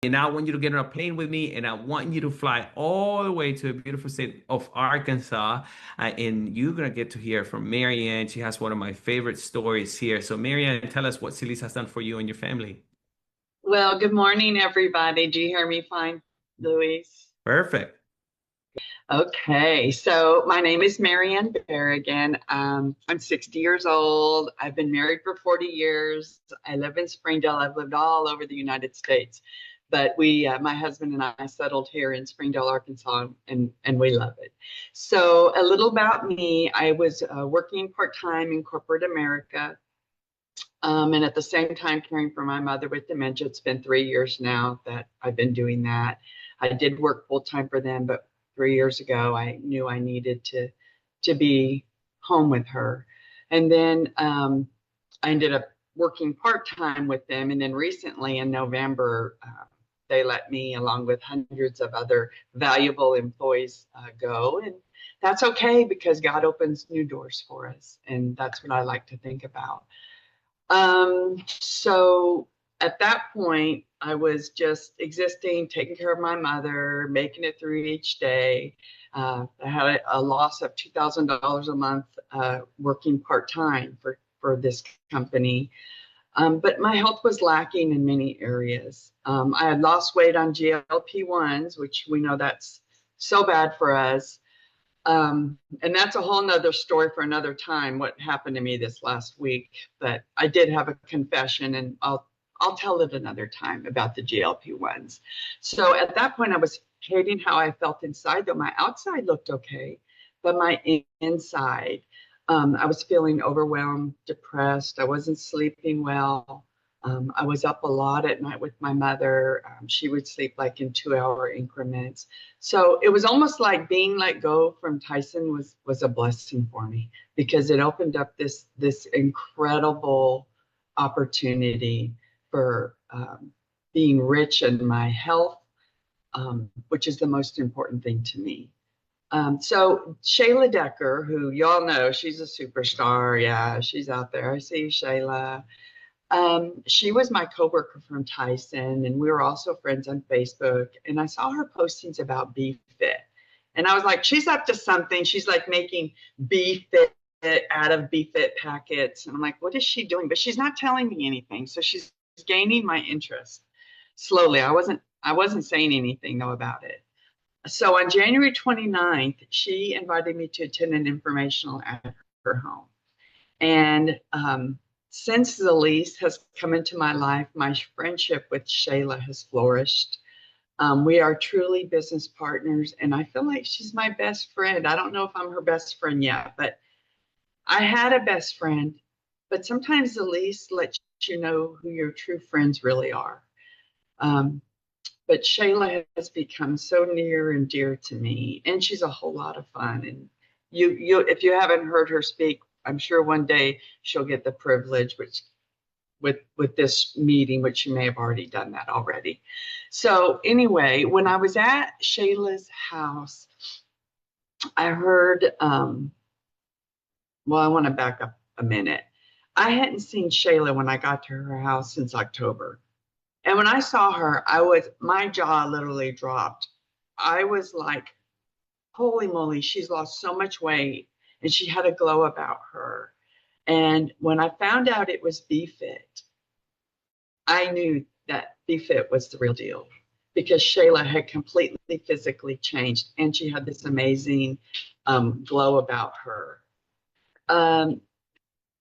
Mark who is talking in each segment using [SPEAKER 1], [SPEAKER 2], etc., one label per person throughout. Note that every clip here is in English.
[SPEAKER 1] And I want you to get on a plane with me, and I want you to fly all the way to the beautiful state of Arkansas. And you're going to get to hear from Maryanne. She has one of my favorite stories here. So, Maryanne, tell us what Silis has done for you and your family.
[SPEAKER 2] Well, good morning, everybody. Do you hear me fine, Louise?
[SPEAKER 1] Perfect.
[SPEAKER 2] Okay, so my name is Maryanne Barragan. I'm 60 years old. I've been married for 40 years. I live in Springdale. I've lived all over the United States, but my husband and I settled here in Springdale, Arkansas, and we love it. So a little about me. I was working part-time in corporate America. And at the same time, caring for my mother with dementia. It's been 3 years now that I've been doing that. I did work full time for them, but 3 years ago, I knew I needed to be home with her. And then I ended up working part time with them. And then recently in November, they let me, along with hundreds of other valuable employees, go. And that's okay because God opens new doors for us. And that's what I like to think about. So at that point, I was just existing, taking care of my mother, making it through each day. I had a loss of $2,000 a month working part-time for this company. But my health was lacking in many areas. I had lost weight on GLP-1s, which we know that's so bad for us. And that's a whole nother story for another time, what happened to me this last week. But I did have a confession, and I'll tell it another time about the GLP-1s. So at that point, I was hating how I felt inside, though my outside looked okay, but my inside, I was feeling overwhelmed, depressed. I wasn't sleeping well. I was up a lot at night with my mother. She would sleep like in 2-hour increments. So it was almost like being let go from Tyson was a blessing for me because it opened up this incredible opportunity for being rich in my health, which is the most important thing to me. So Shayla Decker, who y'all know, she's a superstar. Yeah, she's out there. I see you, Shayla. She was my coworker from Tyson, and we were also friends on Facebook. And I saw her postings about BeFit, and I was like, she's up to something. She's like making BeFit out of BeFit packets, and I'm like, what is she doing? But she's not telling me anything, so she's gaining my interest slowly. I wasn't saying anything though about it. So on January 29th, she invited me to attend an informational at her home. And since the lease has come into my life, my friendship with Shayla has flourished. We are truly business partners, and I feel like she's my best friend. I don't know if I'm her best friend yet, but I had a best friend. But sometimes the lease lets you know who your true friends really are. Um, but Shayla has become so near and dear to me, and she's a whole lot of fun. And if you haven't heard her speak, I'm sure one day she'll get the privilege, which with this meeting, which she may have already done that already. So anyway, when I was at Shayla's house, I heard. Well, I want to back up a minute. I hadn't seen Shayla when I got to her house since October. And when I saw her, my jaw literally dropped. I was like, holy moly, she's lost so much weight and she had a glow about her. And when I found out it was BeFit, I knew that BeFit was the real deal because Shayla had completely physically changed and she had this amazing glow about her. Um,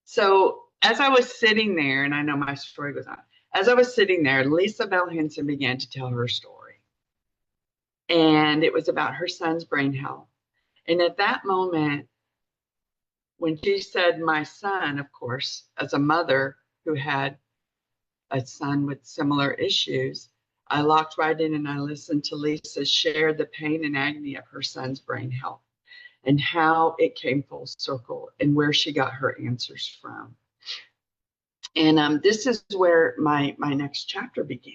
[SPEAKER 2] so as I was sitting there, and I know my story goes on, as I was sitting there, Lisa Bell Henson began to tell her story. And it was about her son's brain health. And at that moment, when she said, my son, of course, as a mother who had a son with similar issues, I locked right in and I listened to Lisa share the pain and agony of her son's brain health and how it came full circle and where she got her answers from. And this is where my next chapter began.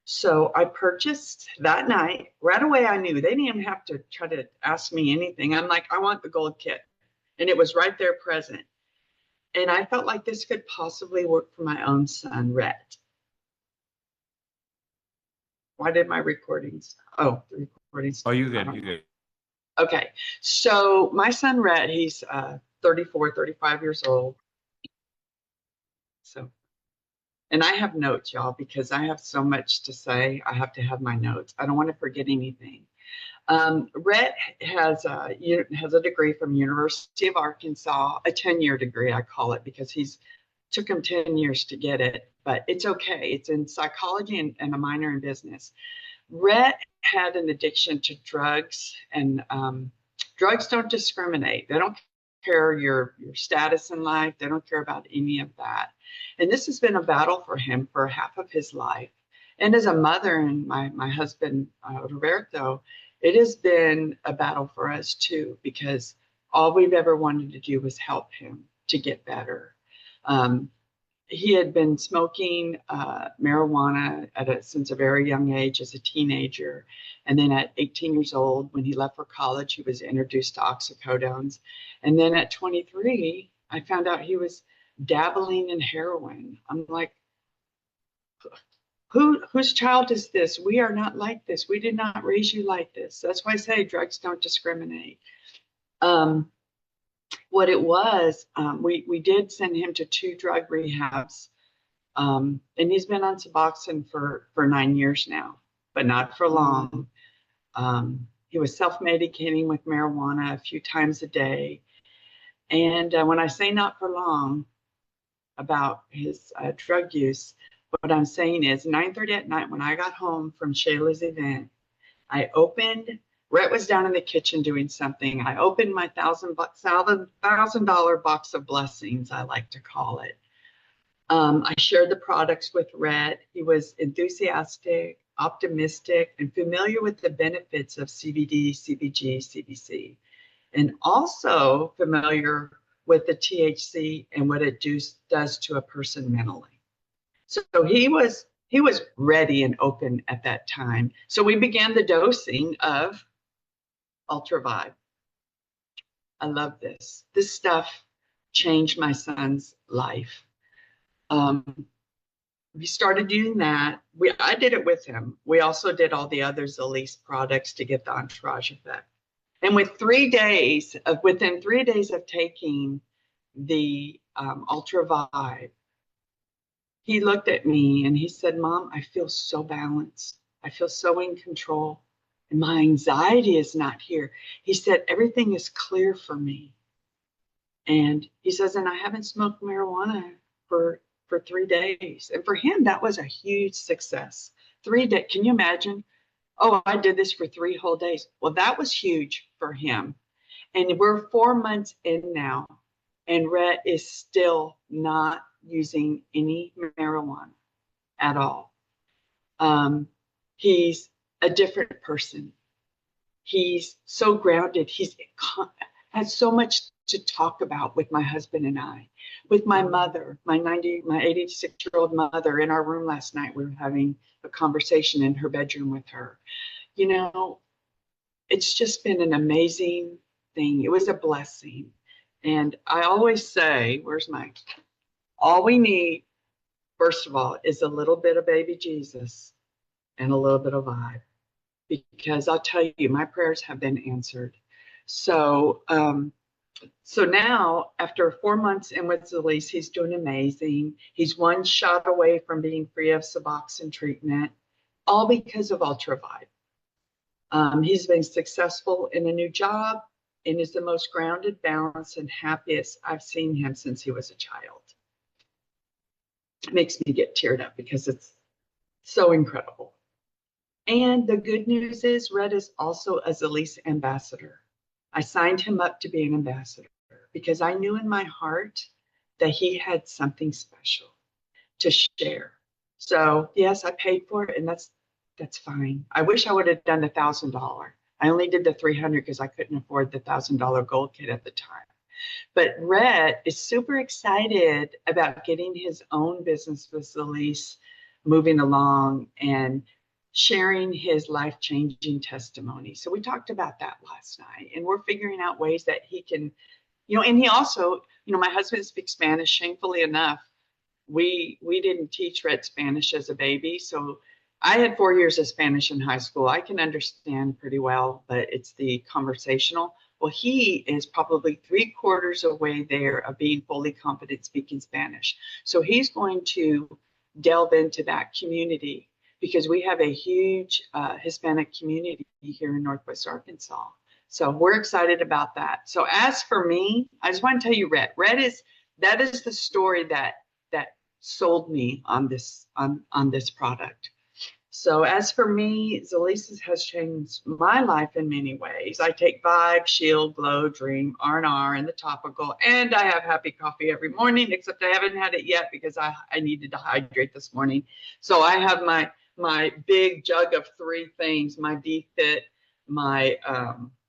[SPEAKER 2] So I purchased that night. Right away, I knew they didn't even have to try to ask me anything. I'm like, I want the gold kit. And it was right there present. And I felt like this could possibly work for my own son, Rhett. Why did my recordings? Oh, the recordings.
[SPEAKER 1] Oh, you're
[SPEAKER 2] I
[SPEAKER 1] good.
[SPEAKER 2] don't
[SPEAKER 1] You're
[SPEAKER 2] know.
[SPEAKER 1] good.
[SPEAKER 2] Okay. So my son, Rhett, he's 34, 35 years old. So, and I have notes, y'all, because I have so much to say. I have to have my notes. I don't want to forget anything. Rhett has a degree from University of Arkansas, a 10-year degree, I call it, because he's took him 10 years to get it, but it's okay. It's in psychology and a minor in business. Rhett had an addiction to drugs, and drugs don't discriminate. They don't care your status in life. They don't care about any of that. And this has been a battle for him for half of his life. And as a mother and my husband, Roberto, it has been a battle for us too, because all we've ever wanted to do was help him to get better. Um, he had been smoking marijuana since a very young age as a teenager. And then at 18 years old, when he left for college, he was introduced to oxycodones. And then at 23, I found out he was dabbling in heroin. I'm like, whose child is this? We are not like this. We did not raise you like this. That's why I say drugs don't discriminate. What it was, we did send him to 2 drug rehabs. And he's been on Suboxone for 9 years now, but not for long. He was self-medicating with marijuana a few times a day. And when I say not for long about his drug use, what I'm saying is 9:30 at night when I got home from Shayla's event, Rhett was down in the kitchen doing something. I opened my $1,000 box of blessings, I like to call it. I shared the products with Rhett. He was enthusiastic, optimistic, and familiar with the benefits of CBD, CBG, CBC, and also familiar with the THC and what it does to a person mentally. So he was ready and open at that time. So we began the dosing of Ultra Vibe. I love this. This stuff changed my son's life. We started doing that. I did it with him. We also did all the other Zalise products to get the entourage effect. And within 3 days of taking the Ultra Vibe, he looked at me and he said, "Mom, I feel so balanced. I feel so in control. And my anxiety is not here." He said, "Everything is clear for me." And he says, "And I haven't smoked marijuana for 3 days." And for him, that was a huge success. 3 days. Can you imagine? Oh, I did this for 3 whole days. Well, that was huge for him. And we're 4 months in now, and Rhett is still not using any marijuana at all. He's a different person. He's so grounded. He's has so much to talk about with my husband and I, with my mother, my 86-year-old mother. In our room last night, we were having a conversation in her bedroom with her. You know, it's just been an amazing thing. It was a blessing. And I always say, all we need, first of all, is a little bit of baby Jesus and a little bit of vibe. Because I'll tell you, my prayers have been answered. So, so now, after 4 months in with Zalise, he's doing amazing. He's 1 shot away from being free of Suboxone treatment, all because of Ultra Vibe. He's been successful in a new job and is the most grounded, balanced, and happiest I've seen him since he was a child. It makes me get teared up because it's so incredible. And the good news is Rhett is also a Zalise ambassador. I signed him up to be an ambassador because I knew in my heart that he had something special to share. So yes, I paid for it, and that's fine. I wish I would have done the $1,000. I only did the $300 because I couldn't afford the $1,000 gold kit at the time. But Rhett is super excited about getting his own business with Zalise moving along and sharing his life-changing testimony. So we talked about that last night, and we're figuring out ways that he can, and he also, my husband speaks Spanish. Shamefully enough, we didn't teach Rhett Spanish as a baby, so I had 4 years of Spanish in high school. I can understand pretty well, but it's the conversational. Well, he is probably 3/4 away there of being fully confident speaking Spanish. So he's going to delve into that community because we have a huge Hispanic community here in Northwest Arkansas. So we're excited about that. So as for me, I just want to tell you, that is the story that sold me on this product. So as for me, Zalesis has changed my life in many ways. I take Vibe, Shield, Glow, Dream, R&R, and the topical, and I have happy coffee every morning, except I haven't had it yet because I needed to hydrate this morning. So I have my big jug of 3 things, my B-Fit, my,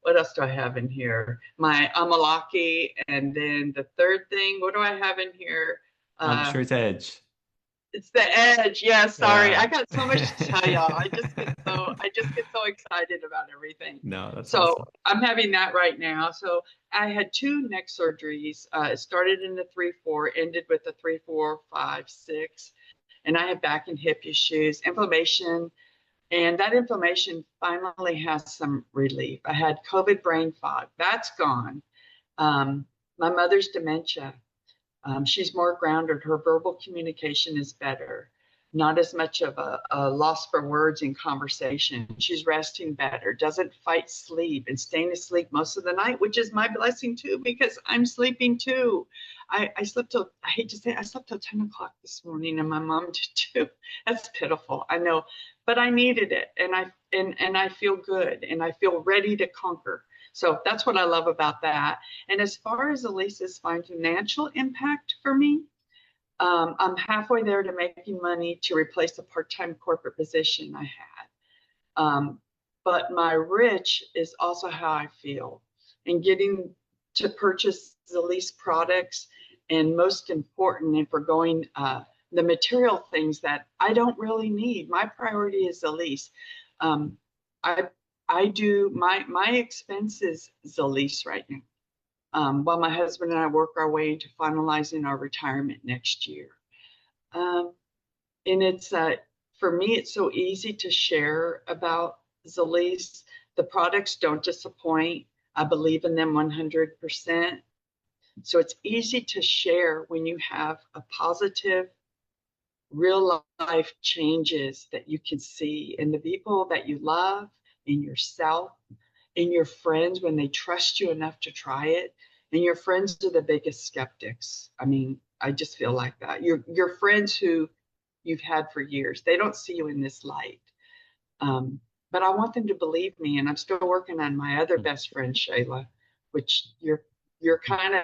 [SPEAKER 2] what else do I have in here? My Amalaki, and then the third thing, what do I have in here?
[SPEAKER 1] I'm sure it's Edge.
[SPEAKER 2] It's the edge. Yeah, sorry.
[SPEAKER 1] Yeah.
[SPEAKER 2] I got so much to tell y'all. I just get so excited about everything.
[SPEAKER 1] No, that's
[SPEAKER 2] So
[SPEAKER 1] awesome.
[SPEAKER 2] I'm having that right now. So I had 2 neck surgeries. It started in the 3-4, ended with the 3-4-5-6. And I have back and hip issues, inflammation, and that inflammation finally has some relief. I had COVID brain fog. That's gone. My mother's dementia. She's more grounded. Her verbal communication is better. Not as much of a loss for words in conversation. She's resting better, doesn't fight sleep and staying asleep most of the night, which is my blessing too, because I'm sleeping too. I slept till, I hate to say it, I slept till 10 o'clock this morning, and my mom did too. That's pitiful, I know, but I needed it, and I feel good, and I feel ready to conquer. So that's what I love about that. And as far as Elisa's financial impact for me, I'm halfway there to making money to replace a part-time corporate position I had. But my rich is also how I feel. And getting to purchase Elise products, and most important, if we're going the material things that I don't really need. My priority is Elise. I I do my expenses Elise right now. While my husband and I work our way into finalizing our retirement next year. Um, and it's for me, it's so easy to share about Zalise. The products don't disappoint. I believe in them 100%. So it's easy to share when you have a positive, real life changes that you can see in the people that you love, in yourself, in your friends when they trust you enough to try it. And your friends are the biggest skeptics. I mean, I just feel like that. Your friends who you've had for years, they don't see you in this light. But I want them to believe me, and I'm still working on my other best friend, Shayla, which you're kind of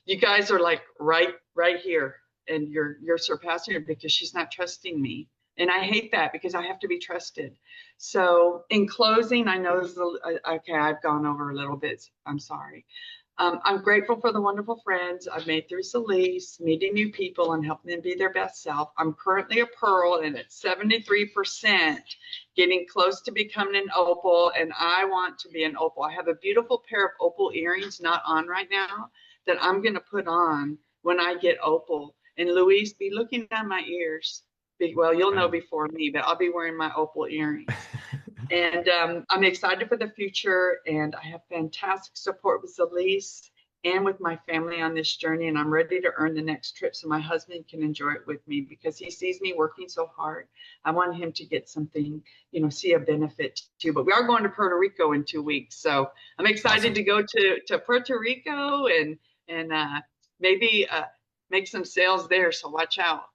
[SPEAKER 2] you guys are like right here, and you're surpassing her because she's not trusting me. And I hate that because I have to be trusted. So in closing, I know this is okay, I've gone over a little bit. I'm sorry. I'm grateful for the wonderful friends I've made through Celeste, meeting new people and helping them be their best self. I'm currently a pearl and at 73%, getting close to becoming an opal, and I want to be an opal. I have a beautiful pair of opal earrings, not on right now, that I'm going to put on when I get opal. And Louise, be looking at my ears. Well, you'll know before me, but I'll be wearing my opal earrings. And I'm excited for the future, and I have fantastic support with Elise and with my family on this journey, and I'm ready to earn the next trip so my husband can enjoy it with me because he sees me working so hard. I want him to get something, see a benefit too. But we are going to Puerto Rico in 2 weeks, so I'm excited to go to Puerto Rico and maybe make some sales there, so watch out.